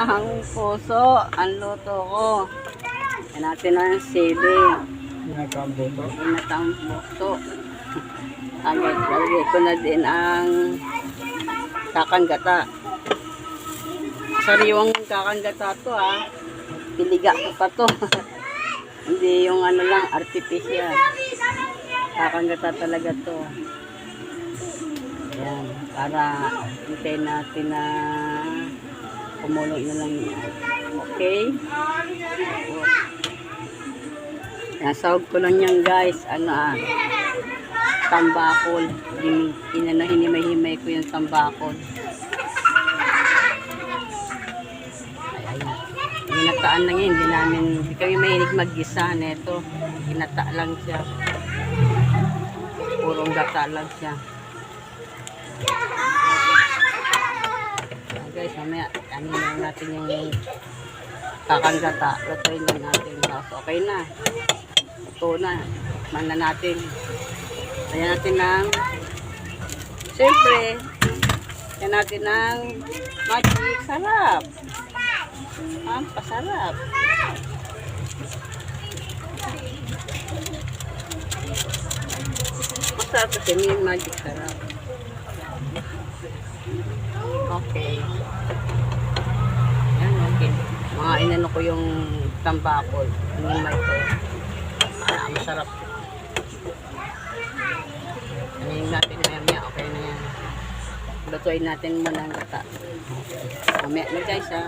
ginatang puso. Ang luto ko. Yan natin ang sili. Ginatang puso. Lagay ko na din ang kakanggata. Sariwang kakanggata to ha. Piliga ko pa to. Hindi yung ano lang, artificial. Kakanggata talaga to. Ayan, para hintayin natin na kumulo na lang yan. Okay? Nasahog ko lang yan guys. Tambakol. Hinimay-himay ko yung tambakol. Ginataan lang yun. Hindi kami mahilig mag-gisa neto. Ginata lang siya. Purong gata lang siya. Guys, mamaya ano lang natin yung kakanggata. Lutuin lang natin. Okay na. Ito na. Man na natin. Ayan natin ng siyempre ayan natin ng magic sarap. Ang pasarap. Masarap kasi may magic sarap. Okay. Ayan, okay. Mga inano ko yung tambakol. Hinimay ko. Masarap. Ano natin maya, okay na yan. Lutuin natin muna ang gata. Mamaya na guys ha.